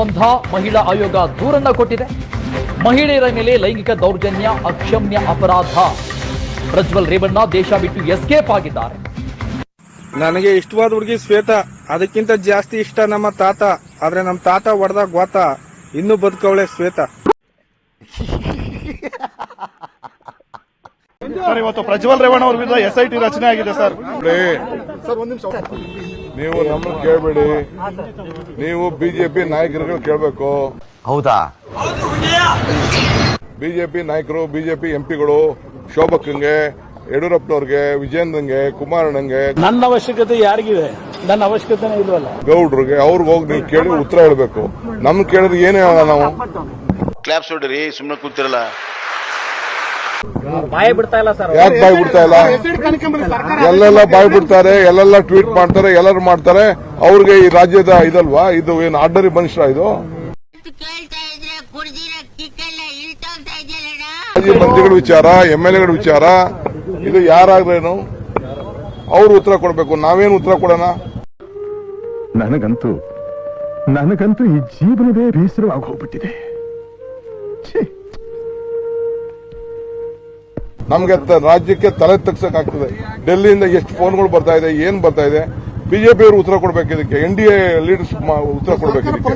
ಸಂಬಂಧ ಮಹಿಳಾ ಆಯೋಗ ದೂರನ್ನ ಕೊಟ್ಟಿದೆ. ಮಹಿಳೆಯರ ಮೇಲೆ ಲೈಂಗಿಕ ದೌರ್ಜನ್ಯ ಅಕ್ಷಮ್ಯ ಅಪರಾಧ. ಪ್ರಜ್ವಲ್ ರೇವಣ್ಣ ದೇಶ ಬಿಟ್ಟು ಎಸ್ಕೇಪ್ ಆಗಿದ್ದಾರೆ. ನನಗೆ ಇಷ್ಟವಾದ ಹುಡುಗಿ ಶ್ವೇತಾ, ಅದಕ್ಕಿಂತ ಜಾಸ್ತಿ ಇಷ್ಟ ನಮ್ಮ ತಾತ. ಆದ್ರೆ ನಮ್ಮ ತಾತ ಹೊಡೆದಾಗ ಗೋತಾ ಇನ್ನೂ ಬದುಕವಳೆ ಶ್ವೇತಾ. ಸರ್, ಇವತ್ತು ಪ್ರಜ್ವಲ್ ರೇವಣ್ಣ ಅವ್ರ ವಿರುದ್ಧ SIT ರಚನೆ ಆಗಿದೆ ಸರ್. ನೀವು ನಮ್ಮನ್ನು ಕೇಳಬೇಡಿ, ನೀವು ಬಿಜೆಪಿ ನಾಯಕರುಗಳು ಕೇಳಬೇಕು. ಹೌದಾ? ಬಿಜೆಪಿ ನಾಯಕರು, ಬಿಜೆಪಿ ಎಂಪಿಗಳು ಶೋಭಕ್ಕಂಗೆ, ಯಡಿಯೂರಪ್ಪನವ್ರಿಗೆ, ವಿಜೇಂದ್ರಂಗೆ, ಕುಮಾರಣ್ಣಂಗೆ, ನನ್ನ ಅವಶ್ಯಕತೆ ಯಾರಿಗಿದೆ? ನನ್ನ ಅವಶ್ಯಕತೆನೇ ಇಲ್ವಲ್ಲ. ಗೌಡ್ರಿಗೆ ಅವ್ರಿಗೆ ಹೋಗಿ ನೀವು ಕೇಳಿ ಉತ್ತರ ಹೇಳಬೇಕು. ನಮ್ಗೆ ಕೇಳಿದ್ರೆ ಏನೇ ಹೇಳೋಣ ನಾವು? ಕ್ಲಾಪ್ಸ್ ಹೊಡ್ರಿ, ಸುಮ್ಮನೆ ಕೂತಿರಲ್ಲ. ಬಾಯಿ ಬಿಡ್ತಾ ಇಲ್ಲ ಸರ್. ಯಾಕೆ ಬಾಯಿ ಬಿಡ್ತಾ ಇಲ್ಲ? ಎಲ್ಲೆಲ್ಲ ಬಾಯಿ ಬಿಡ್ತಾರೆ, ಎಲ್ಲೆಲ್ಲ ಟ್ವೀಟ್ ಮಾಡ್ತಾರೆ, ಎಲ್ಲರೂ ಮಾಡ್ತಾರೆ. ಅವ್ರಿಗೆ ಈ ರಾಜ್ಯದ ಇದಲ್ವಾ ಇದು? ಏನು ಆರ್ಡರಿ ಮನುಷ್ಯ ಇದು? ಮಾಜಿ ಮಂತ್ರಿಗಳ ವಿಚಾರ, MLAಗಳ ವಿಚಾರ, ಇದು ಯಾರಾದ್ರೇನು ಅವ್ರು ಉತ್ತರ ಕೊಡ್ಬೇಕು. ನಾವೇನು ಉತ್ತರ ಕೊಡೋಣ? ನನಗಂತೂ ಈ ಜೀವನವೇ ಬೇಸರವಾಗಿ ಹೋಗ್ಬಿಟ್ಟಿದೆ. ನಮ್ಗೆ ರಾಜ್ಯಕ್ಕೆ ತಲೆ ತಗ್ಸಕ್ಕಾಗ್ತದೆ. ಡೆಲ್ಲಿಯಿಂದ ಎಷ್ಟು ಫೋನ್ಗಳು ಬರ್ತಾ ಇದೆ, ಏನ್ ಬರ್ತಾ ಇದೆ? ಬಿಜೆಪಿ ಅವರು ಉತ್ತರ ಕೊಡ್ಬೇಕು ಇದಕ್ಕೆ. NDA ಲೀಡರ್ಸ್ ಉತ್ತರ ಕೊಡ್ಬೇಕು ಇದಕ್ಕೆ.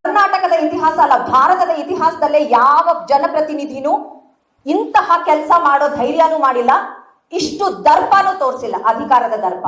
ಕರ್ನಾಟಕದ ಇತಿಹಾಸ ಅಲ್ಲ, ಭಾರತದ ಇತಿಹಾಸದಲ್ಲೇ ಯಾವ ಜನಪ್ರತಿನಿಧಿನೂ ಇಂತಹ ಕೆಲಸ ಮಾಡೋ ಧೈರ್ಯನೂ ಮಾಡಿಲ್ಲ, ಇಷ್ಟು ದರ್ಪನೂ ತೋರಿಸಿಲ್ಲ, ಅಧಿಕಾರದ ದರ್ಪ.